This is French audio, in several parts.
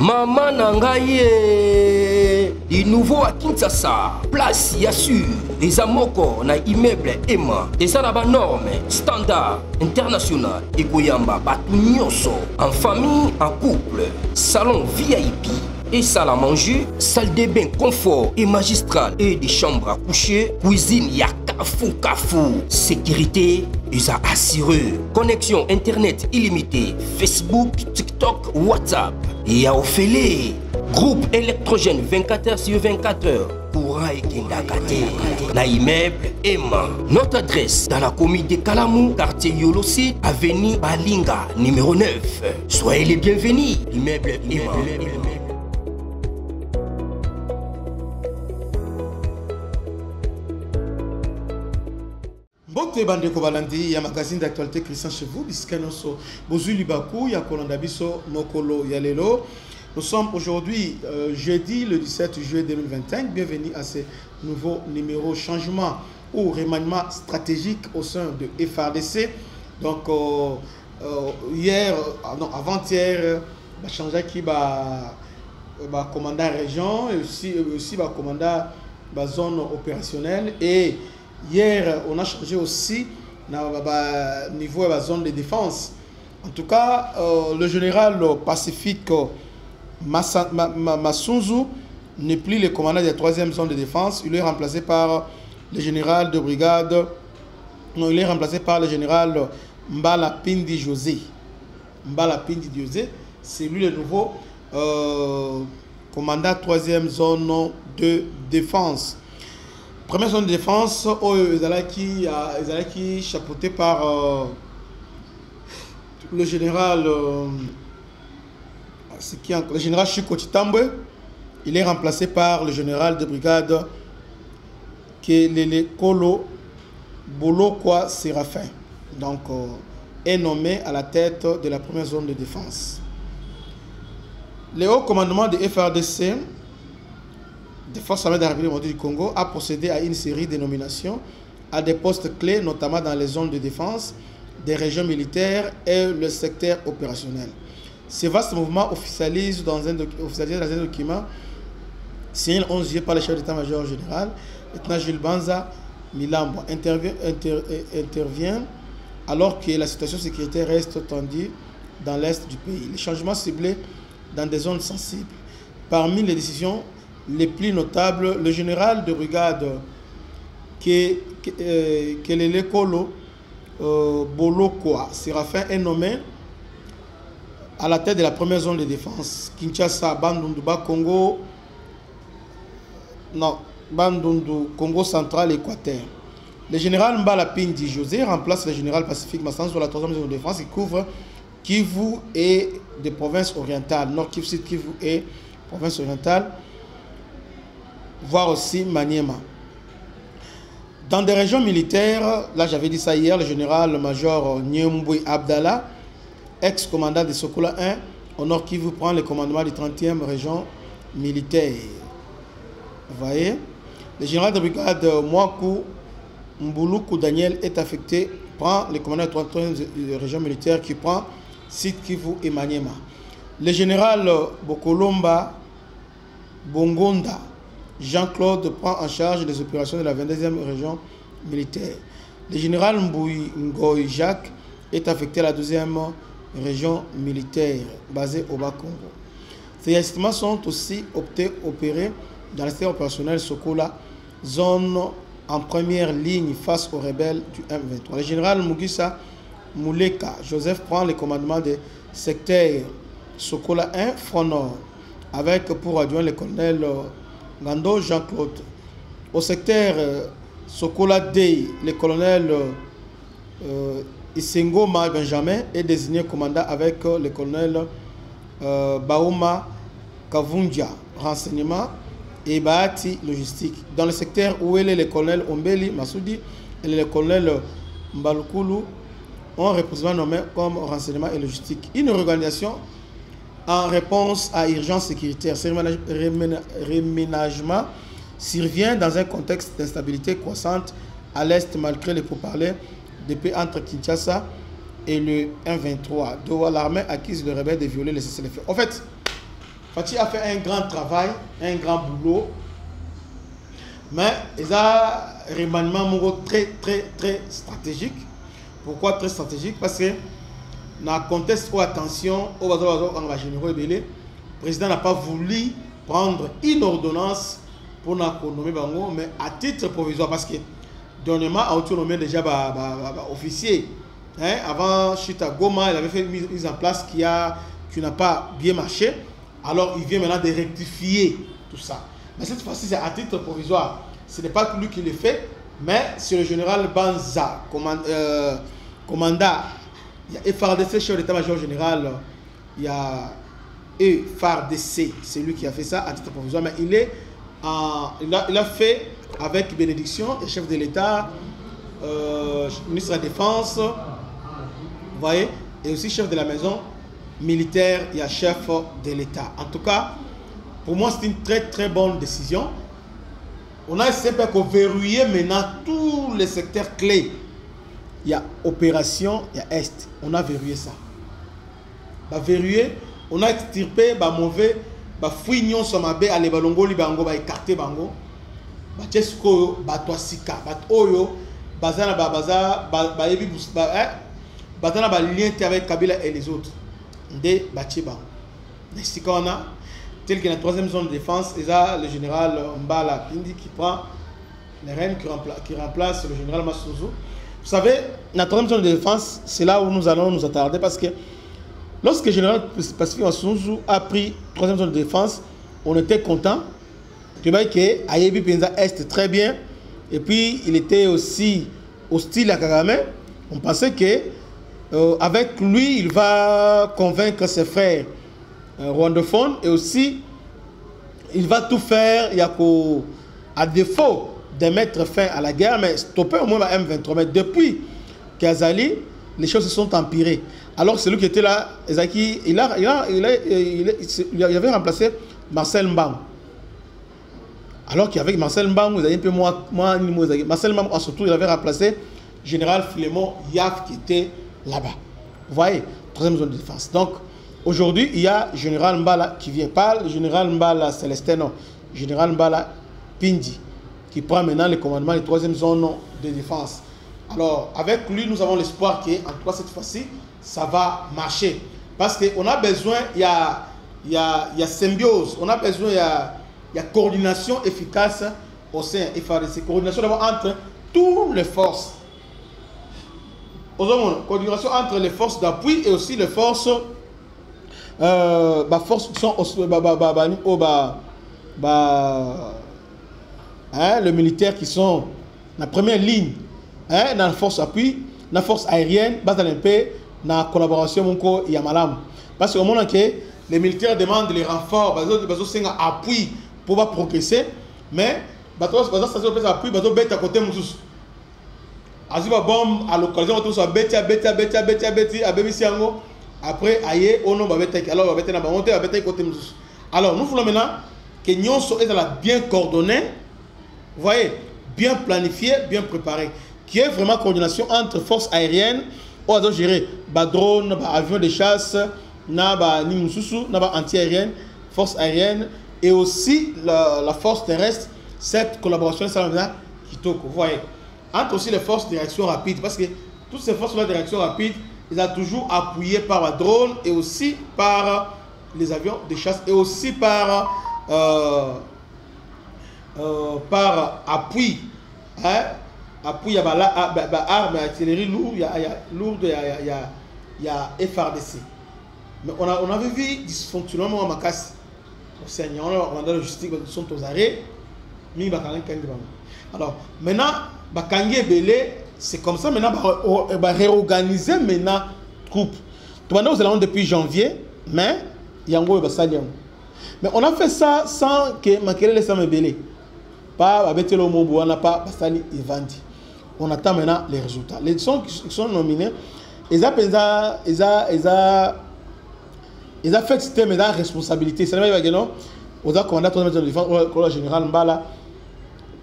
Maman Nangaye, du nouveau à Kinshasa, place Yassur, des amoko na immeuble Emma, des arabes normes, standard, international, et Goyamba, Batunyoso, en famille, en couple, salon VIP. Et salle à manger, salle de bain confort et magistral et des chambres à coucher, cuisine ya kafou, sécurité ils a assuré, connexion internet illimitée, Facebook, TikTok, WhatsApp et à Ophélie, groupe électrogène 24h/24h pour Kindakate, na immeuble Emma. Notre adresse dans la commune de Kalamou, quartier Yolosi, avenue Balinga, numéro 9. Soyez les bienvenus, immeuble Emma. Bonjour Bandeko Balandi, il y a un magazine d'actualité Christian chez vous, Biskanoso, Bozu Libaku, il y a Kolandabiso, Mokolo, Yalelo. Nous sommes aujourd'hui, jeudi, le 17 juillet 2025. Bienvenue à ce nouveau numéro changement ou remaniement stratégique au sein de FARDC. Donc, hier, non, avant-hier, il a changé qui va commandant région et aussi va commandant la zone opérationnelle. Et hier, on a changé aussi au niveau de la zone de défense. En tout cas, le général Pacifique Massunzu n'est plus le commandant de la 3e zone de défense. Il est remplacé par le général de brigade. Non, il est remplacé par le général Mbala Pindi José. Mbala Pindi José, c'est lui le nouveau commandant 3e zone de défense. Première zone de défense, qui chapeauté par le général Chiko Chitambwe. Il est remplacé par le général de brigade Kelele Kolo Bolokwa Séraphin. Donc, est nommé à la tête de la première zone de défense. Le haut commandement de FARDC, des forces armées de la République du Congo, a procédé à une série de nominations à des postes clés, notamment dans les zones de défense, des régions militaires et le secteur opérationnel. Ce vaste mouvement officialise dans un document signé le 11 juillet par le chef d'état-major général, lieutenant Jules Banza Milambo, intervient alors que la situation sécuritaire reste tendue dans l'est du pays. Les changements ciblés dans des zones sensibles. Parmi les décisions les plus notables, le général de brigade Kelele Kolo Bolokwa Séraphin est nommé à la tête de la première zone de défense. Kinshasa, Bandundu, Congo, non, Bandundu, Congo central, Équateur. Le général Mbala Pindi José remplace le général Pacifique Massanzo sur la 3e zone de défense qui couvre Kivu et des provinces orientales, Nord Kivu, Sud Kivu et provinces orientales, voire aussi Maniema. Dans des régions militaires, là j'avais dit ça hier, le général-major Nyemboui Abdallah, ex-commandant de Sokola 1, au Nord Kivu, prend le commandement du 30e région militaire. Vous voyez, le général de brigade Mwaku Mbuluku Daniel est affecté, prend le commandement de la 30e région militaire qui prend Sud Kivu et Maniema. Le général Bokolomba Bongonda Jean-Claude prend en charge les opérations de la 22e région militaire. Le général Mboui Ngoy Jacques est affecté à la 2e région militaire basée au Bas-Congo. Ces ajustements sont aussi opérés dans le secteur opérationnel Sokola, zone en première ligne face aux rebelles du M23. Le général Mugisa Mouleka Joseph prend le commandement des secteurs Sokola 1, Front Nord, avec pour adjoint le colonel Gando Jean-Claude. Au secteur Sokola D, le colonel Isengoma Benjamin est désigné commandant avec le colonel Baouma Kavunja, renseignement, et Bahati, logistique. Dans le secteur où est le colonel Ombeli Massoudi et le colonel Mbalukulu ont représenté nommé comme renseignement et logistique. Une organisation en réponse à urgence sécuritaire. Ce réménagement survient dans un contexte d'instabilité croissante à l'Est malgré les pourparlers de paix entre Kinshasa et le M23. L'armée accuse le rebelle de violer les cessez-le-feu. En fait, Fatih a fait un grand travail, un grand boulot. Mais il a un remaniement très stratégique. Pourquoi très stratégique? Parce que dans le contexte où attention, au généraux le président n'a pas voulu prendre une ordonnance pour nommer Bango, mais à titre provisoire, parce que dernièrement, a nommé déjà officier. Hein, avant Chita Goma, il avait fait une mise en place qui n'a pas bien marché. Alors il vient maintenant de rectifier tout ça. Mais cette fois-ci, c'est à titre provisoire. Ce n'est pas lui qui le fait, mais c'est le général Banza, commandant. Il y a FARDC, chef d'état-major général. Il y a FARDC, c'est lui qui a fait ça à titre provisoire. Mais il a fait avec bénédiction, le chef de l'État, ministre de la Défense, vous voyez, et aussi chef de la maison militaire, il y a chef de l'État. En tout cas, pour moi, c'est une très bonne décision. On a essayé de verrouiller maintenant tous les secteurs clés. Il y a opération, il y a Est. On a verrouillé ça. Verrouillé, on a extirpé mauvais, fouignon sur ma baie, les balongo, les bango, écarté bango. Chesko, toasika, oyo, bazana bazana lien avec Kabila et les autres. De Bachiba. Ici, on a, tel que la troisième zone de défense, il y a le général Mbala Pindi qui prend les rênes, qui remplace le général Massouzou. Vous savez, la troisième zone de défense, c'est là où nous allons nous attarder parce que lorsque le général Pacifique Massouzou a pris la troisième zone de défense, on était content. Tu vois que Ayebi Penza Est très bien. Et puis, il était aussi hostile à Kagame. On pensait que avec lui, il va convaincre ses frères rwandophones et aussi, il va tout faire à défaut de mettre fin à la guerre, mais stopper au moins la M23. Mais depuis Kazali, les choses se sont empirées. Alors, celui qui était là, Ezaki, il avait remplacé Marcel Mbang. Alors qu'avec Marcel Mbang, vous avez un peu moins Marcel Mbang, surtout, il avait remplacé Général Philémon Yaf qui était là-bas. Vous voyez, troisième zone de défense. Donc, aujourd'hui, il y a Général Mbala qui vient. Pas le Général Mbala Célestin, non. Général Mbala Pindi qui prend maintenant le commandement de troisième zone de défense. Alors, avec lui, nous avons l'espoir qu'en tout cas, cette fois-ci, ça va marcher. Parce qu'on a besoin, il y a symbiose, on a besoin, il y a coordination efficace au sein de FARDC. Coordination d'abord entre toutes les forces. Coordination entre les forces d'appui et aussi les forces qui sont les militaires qui sont la première ligne dans la force appui, la force aérienne, dans la collaboration il y a malam. Parce qu'au moment que les militaires demandent les renforts, ils ont appui pour progresser, mais ils ont appui, ils ont à côté de Aziba bombe à l'occasion on tous beti après aye on va beti alors beti na monter beti côté musus. Alors nous voulons maintenant que nous soyons bien coordonnés, vous voyez, bien planifié, bien préparé, qui est vraiment coordination entre forces aériennes ou à gérer drone, avion de chasse, na nimususu, na anti-aérienne, force aérienne et aussi la force terrestre. Cette collaboration ça va qui toque, vous voyez. Entre aussi les forces de réaction rapide, parce que toutes ces forces de réaction rapide, ils sont toujours appuyés par la drone et aussi par les avions de chasse et aussi par appui. Hein? Appui, il y a armes, artillerie lourde, il y a FARDC. Mais on avait vu dysfonctionnement à Makassi. On a la logistique, ils sont aux arrêts. Alors, maintenant, c'est comme ça, maintenant, on va réorganiser maintenant troupe. Nous allons depuis janvier, mais on a fait ça sans que Makele laisse me belé. Pas avec le mot, on n'a pas Bastani et Vandi. On attend maintenant les résultats. Les gens qui sont nominés, ils ont fait système de responsabilité. C'est le commandant de défense, le général Mbala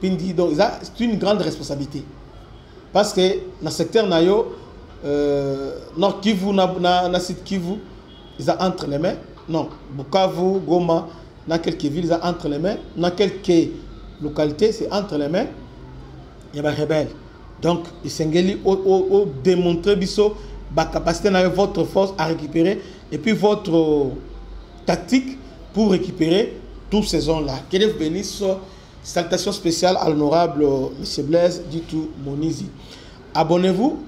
Pindi. Donc, c'est une grande responsabilité. Parce que dans le secteur Nayo, Nord Kivu, Sud Kivu, ils ont entre les mains. non, Bukavu, Goma, dans quelques villes, c'est entre les mains. Dans quelques localités, c'est entre les mains. Il y a des rebelles. Donc, il s'engage à démontrer la capacité de votre force à récupérer et puis votre tactique pour récupérer toutes ces zones-là. Que Dieu vous bénisse. Salutations spéciales à l'honorable M. Blaise Ditou Monizi. Abonnez-vous,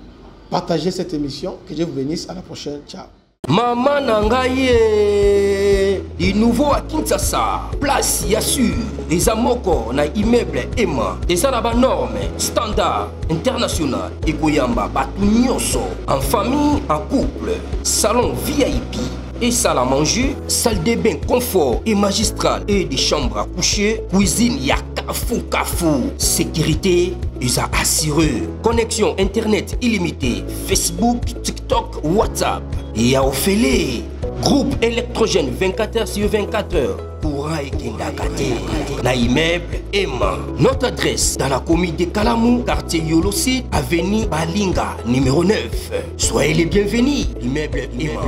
partagez cette émission. Que Dieu vous bénisse. À la prochaine. Ciao. Maman Nangaye, du nouveau à Kinshasa, place Yassur, des amoko na immeuble Emma, des arabes normes, standard, international, et Goyamba, Batunyoso, en famille, en couple, salon VIP, et salle à manger, salle de bain confort et magistral, et des chambres à coucher, cuisine, kafou, sécurité, ils a assuré, connexion internet illimitée, Facebook, TikTok, WhatsApp. Et à Ophélie, groupe électrogène 24h/24h pour Kindakate. La immeuble Emma. Notre adresse dans la commune de Kalamou, quartier Yolosi, avenue Balinga, numéro 9. Soyez les bienvenus. Immeuble Emma.